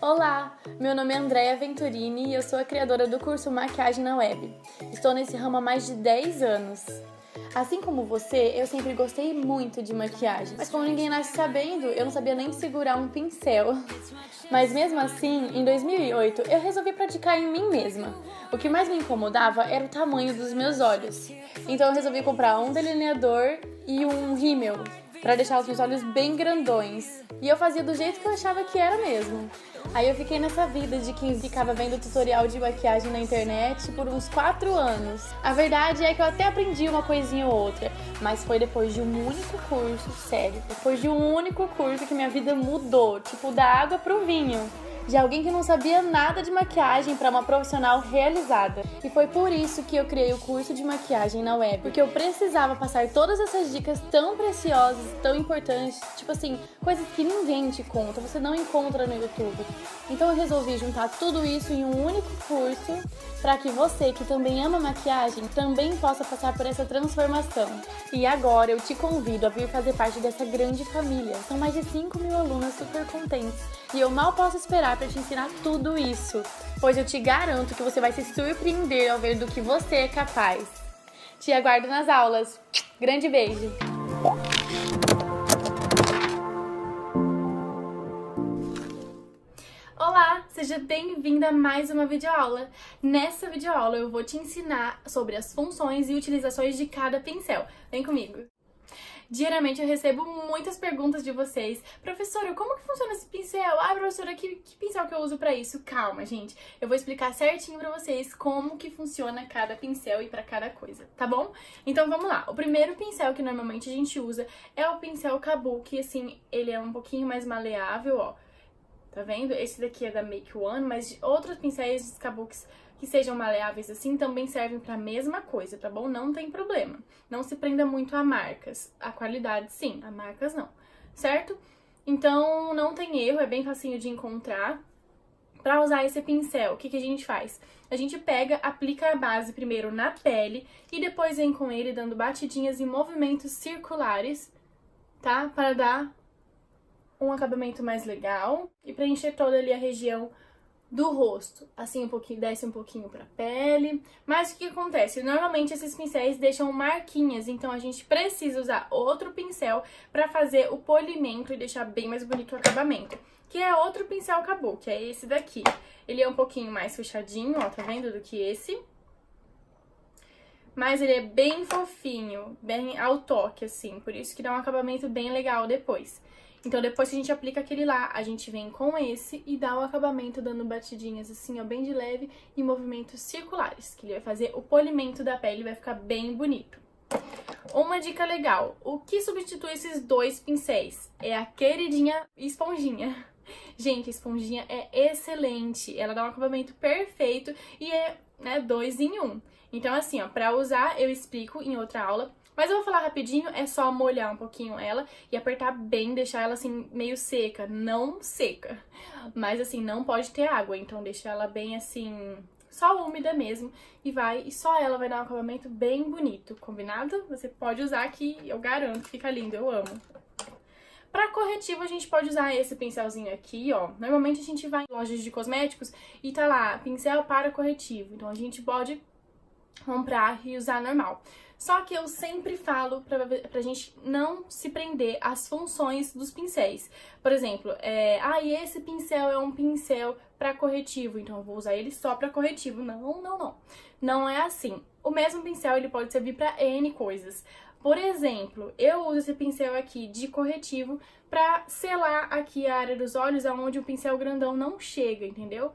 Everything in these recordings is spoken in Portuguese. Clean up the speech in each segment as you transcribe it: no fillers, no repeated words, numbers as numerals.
Olá, meu nome é Andréia Venturini e eu sou a criadora do curso Maquiagem na Web. Estou nesse ramo há mais de 10 anos. Assim como você, eu sempre gostei muito de maquiagem, mas como ninguém nasce sabendo, eu não sabia nem segurar um pincel. Mas mesmo assim, em 2008, eu resolvi praticar em mim mesma. O que mais me incomodava era o tamanho dos meus olhos. Então eu resolvi comprar um delineador e um rímel, para deixar os meus olhos bem grandões. E eu fazia do jeito que eu achava que era mesmo. Aí eu fiquei nessa vida de quem ficava vendo tutorial de maquiagem na internet por uns 4 anos. A verdade é que eu até aprendi uma coisinha ou outra, mas foi depois de um único curso, sério, depois de um único curso que minha vida mudou, tipo da água pro vinho. De alguém que não sabia nada de maquiagem para uma profissional realizada. E foi por isso que eu criei o curso de maquiagem na web, porque eu precisava passar todas essas dicas tão preciosas, tão importantes, tipo assim, coisas que ninguém te conta, você não encontra no YouTube. Então eu resolvi juntar tudo isso em um único curso para que você, que também ama maquiagem, também possa passar por essa transformação. E agora eu te convido a vir fazer parte dessa grande família. São mais de 5.000 alunas super contentes e eu mal posso esperar para te ensinar tudo isso, pois eu te garanto que você vai se surpreender ao ver do que você é capaz. Te aguardo nas aulas. Grande beijo! Olá, seja bem-vinda a mais uma videoaula. Nessa videoaula eu vou te ensinar sobre as funções e utilizações de cada pincel. Vem comigo! Diariamente eu recebo muitas perguntas de vocês. Professora, como que funciona esse pincel? Ah, professora, que pincel que eu uso pra isso? Calma, gente. Eu vou explicar certinho pra vocês como que funciona cada pincel e pra cada coisa, tá bom? Então vamos lá. O primeiro pincel que normalmente a gente usa é o pincel Kabuki, assim, ele é um pouquinho mais maleável, ó. Tá vendo? Esse daqui é da Make One, mas outros pincéis Kabukis que sejam maleáveis assim também servem para a mesma coisa, tá bom? Não tem problema. Não se prenda muito a marcas. A qualidade sim, a marcas não, certo? Então não tem erro, é bem facinho de encontrar. Para usar esse pincel, o que a gente faz? A gente pega, aplica a base primeiro na pele e depois vem com ele dando batidinhas e movimentos circulares, tá? Para dar um acabamento mais legal e preencher toda ali a região do rosto. Assim, desce um pouquinho pra pele. Mas o que acontece? Normalmente esses pincéis deixam marquinhas, então a gente precisa usar outro pincel pra fazer o polimento e deixar bem mais bonito o acabamento. Que é outro pincel Kabuki, é esse daqui. Ele é um pouquinho mais fechadinho, ó, tá vendo? Do que esse. Mas ele é bem fofinho, bem ao toque, assim. Por isso que dá um acabamento bem legal depois. Então, depois que a gente aplica aquele lá, a gente vem com esse e dá o acabamento dando batidinhas assim, ó, bem de leve e movimentos circulares, que ele vai fazer o polimento da pele e vai ficar bem bonito. Uma dica legal, o que substitui esses dois pincéis é a queridinha esponjinha. Gente, a esponjinha é excelente, ela dá um acabamento perfeito e é, né, 2 em 1. Então, assim, ó, pra usar eu explico em outra aula. Mas eu vou falar rapidinho, é só molhar um pouquinho ela e apertar bem, deixar ela assim meio seca, não seca. Mas assim, não pode ter água, então deixa ela bem assim, só úmida mesmo. E só ela vai dar um acabamento bem bonito, combinado? Você pode usar que eu garanto, fica lindo, eu amo. Pra corretivo, a gente pode usar esse pincelzinho aqui, ó. Normalmente a gente vai em lojas de cosméticos e tá lá, pincel para corretivo. Então a gente pode comprar e usar normal. Só que eu sempre falo pra gente não se prender às funções dos pincéis. Por exemplo, esse pincel é um pincel pra corretivo, então eu vou usar ele só pra corretivo. Não, não, não. Não é assim. O mesmo pincel, ele pode servir pra N coisas. Por exemplo, eu uso esse pincel aqui de corretivo pra selar aqui a área dos olhos, aonde o pincel grandão não chega, entendeu?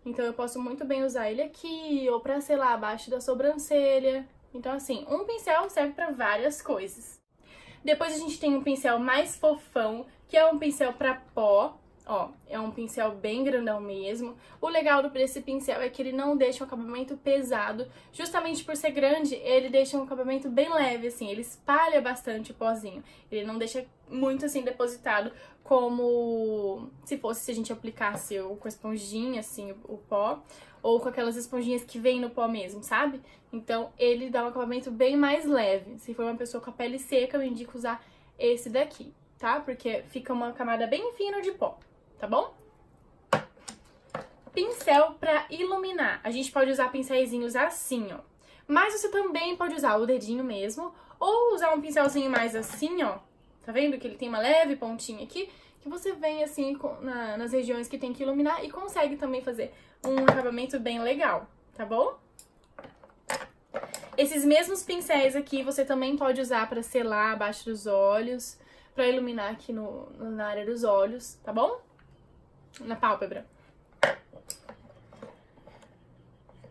Então eu posso muito bem usar ele aqui, ou pra selar abaixo da sobrancelha. Então assim, um pincel serve pra várias coisas. Depois a gente tem um pincel mais fofão, que é um pincel pra pó. Ó, é um pincel bem grandão mesmo. O legal desse pincel é que ele não deixa um acabamento pesado. Justamente por ser grande, ele deixa um acabamento bem leve, assim. Ele espalha bastante o pozinho. Ele não deixa muito, assim, depositado, como se a gente aplicasse com a esponjinha, assim, o pó. Ou com aquelas esponjinhas que vem no pó mesmo, sabe? Então, ele dá um acabamento bem mais leve. Se for uma pessoa com a pele seca, eu indico usar esse daqui, tá? Porque fica uma camada bem fina de pó. Tá bom? pincel pra iluminar. A gente pode usar pincéisinhos assim, ó. Mas você também pode usar o dedinho mesmo, ou usar um pincelzinho mais assim, ó. Tá vendo que ele tem uma leve pontinha aqui? Que você vem assim nas regiões que tem que iluminar e consegue também fazer um acabamento bem legal, tá bom? Esses mesmos pincéis aqui você também pode usar pra selar abaixo dos olhos, pra iluminar aqui na área dos olhos, tá bom? Na pálpebra.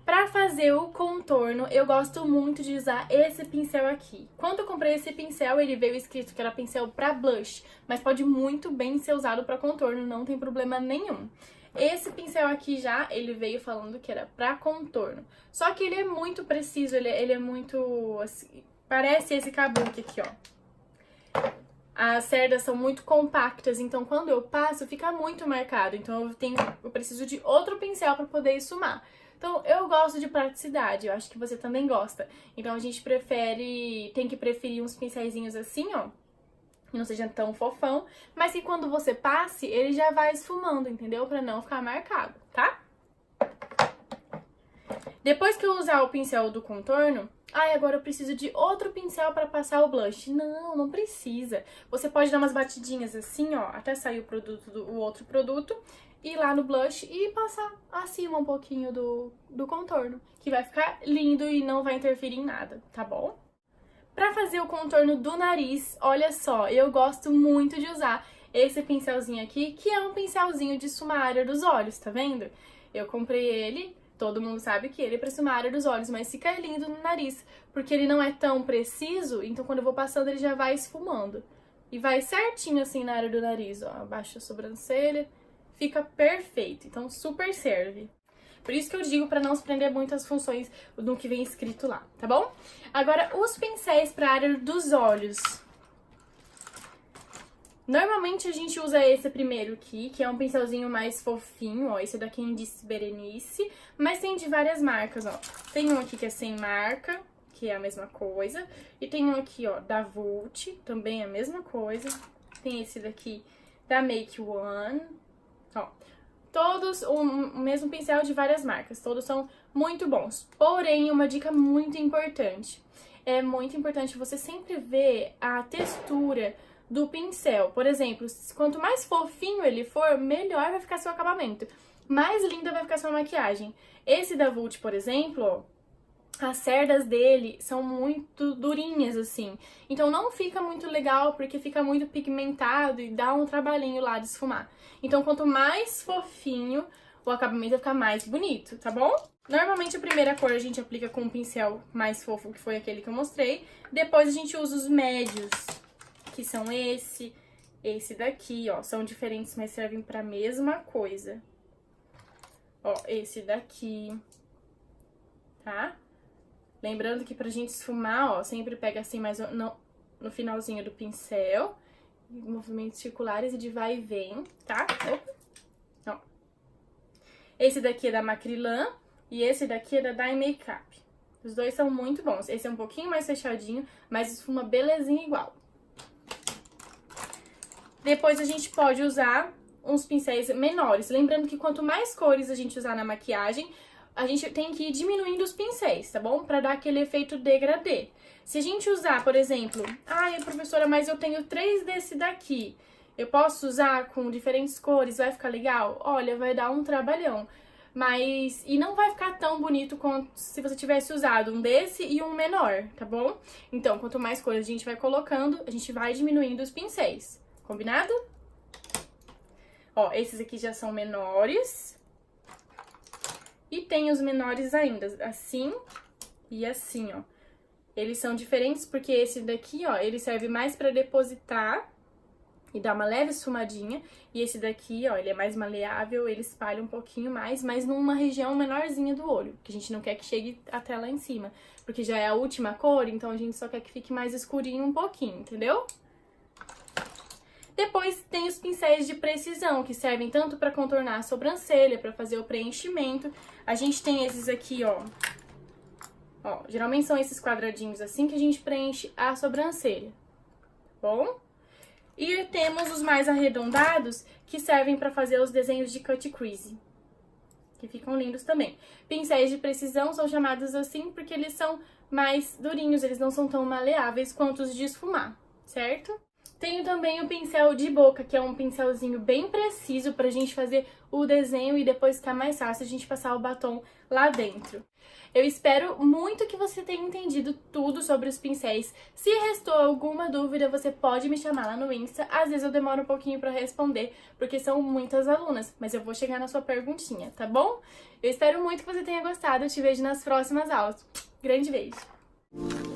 Pra fazer o contorno, eu gosto muito de usar esse pincel aqui. Quando eu comprei esse pincel, ele veio escrito que era pincel pra blush, mas pode muito bem ser usado pra contorno, não tem problema nenhum. Esse pincel aqui já, ele veio falando que era pra contorno. Só que ele é muito preciso, ele é muito, assim, parece esse kabuki aqui, ó. As cerdas são muito compactas, então quando eu passo fica muito marcado. Então eu preciso de outro pincel pra poder esfumar. Então, eu gosto de praticidade, eu acho que você também gosta. Então, a gente tem que preferir uns pincéisinhos assim, ó, que não seja tão fofão, mas que quando você passe, ele já vai esfumando, entendeu? Pra não ficar marcado, tá? Depois que eu usar o pincel do contorno, agora eu preciso de outro pincel pra passar o blush. Não, não precisa. Você pode dar umas batidinhas assim, ó, até sair o outro produto, ir lá no blush e passar acima um pouquinho do contorno, que vai ficar lindo e não vai interferir em nada, tá bom? Pra fazer o contorno do nariz, olha só, eu gosto muito de usar esse pincelzinho aqui, que é um pincelzinho de esfumar a área dos olhos, tá vendo? Eu comprei ele, todo mundo sabe que ele é pra esfumar a área dos olhos, mas fica lindo no nariz, porque ele não é tão preciso, então quando eu vou passando ele já vai esfumando. E vai certinho assim na área do nariz, ó, abaixo da sobrancelha. Fica perfeito, então super serve. Por isso que eu digo pra não se prender muito às funções do que vem escrito lá, tá bom? Agora, os pincéis pra área dos olhos. Normalmente a gente usa esse primeiro aqui, que é um pincelzinho mais fofinho, ó. Esse daqui é disse Berenice, mas tem de várias marcas, ó. Tem um aqui que é sem marca, que é a mesma coisa. E tem um aqui, ó, da Vult, também é a mesma coisa. Tem esse daqui da Make One. Ó, todos o mesmo pincel de várias marcas, todos são muito bons. Porém, uma dica muito importante. É muito importante você sempre ver a textura do pincel. Por exemplo, quanto mais fofinho ele for, melhor vai ficar seu acabamento. Mais linda vai ficar sua maquiagem. Esse da Vult, por exemplo, ó, as cerdas dele são muito durinhas, assim. Então não fica muito legal, porque fica muito pigmentado e dá um trabalhinho lá de esfumar. Então quanto mais fofinho, o acabamento vai ficar mais bonito, tá bom? Normalmente a primeira cor a gente aplica com um pincel mais fofo, que foi aquele que eu mostrei. Depois a gente usa os médios, que são esse daqui, ó. São diferentes, mas servem pra mesma coisa. Ó, esse daqui, tá? Lembrando que pra gente esfumar, ó, sempre pega assim mais no finalzinho do pincel, movimentos circulares e de vai e vem, tá? Ó. Esse daqui é da Macrylan e esse daqui é da Dye Makeup. Os dois são muito bons. Esse é um pouquinho mais fechadinho, mas esfuma belezinha igual. Depois a gente pode usar uns pincéis menores. Lembrando que quanto mais cores a gente usar na maquiagem, a gente tem que ir diminuindo os pincéis, tá bom? Pra dar aquele efeito degradê. Se a gente usar, por exemplo, professora, mas eu tenho 3 desse daqui, eu posso usar com diferentes cores, vai ficar legal? Olha, vai dar um trabalhão. E não vai ficar tão bonito quanto se você tivesse usado um desse e um menor, tá bom? Então, quanto mais cores a gente vai colocando, a gente vai diminuindo os pincéis. Combinado? Ó, esses aqui já são menores. E tem os menores ainda, assim e assim, ó. Eles são diferentes porque esse daqui, ó, ele serve mais pra depositar e dar uma leve esfumadinha. E esse daqui, ó, ele é mais maleável, ele espalha um pouquinho mais, mas numa região menorzinha do olho, que a gente não quer que chegue até lá em cima. Porque já é a última cor, então a gente só quer que fique mais escurinho um pouquinho, entendeu? Depois tem os pincéis de precisão, que servem tanto para contornar a sobrancelha, para fazer o preenchimento. A gente tem esses aqui, ó. Ó, geralmente são esses quadradinhos assim que a gente preenche a sobrancelha, tá bom? E temos os mais arredondados, que servem para fazer os desenhos de cut crease. que ficam lindos também. Pincéis de precisão são chamados assim porque eles são mais durinhos, eles não são tão maleáveis quanto os de esfumar, certo? Tenho também o pincel de boca, que é um pincelzinho bem preciso pra gente fazer o desenho e depois ficar mais fácil a gente passar o batom lá dentro. Eu espero muito que você tenha entendido tudo sobre os pincéis. Se restou alguma dúvida, você pode me chamar lá no Insta. Às vezes eu demoro um pouquinho pra responder, porque são muitas alunas, mas eu vou chegar na sua perguntinha, tá bom? Eu espero muito que você tenha gostado. Eu te vejo nas próximas aulas. Grande beijo!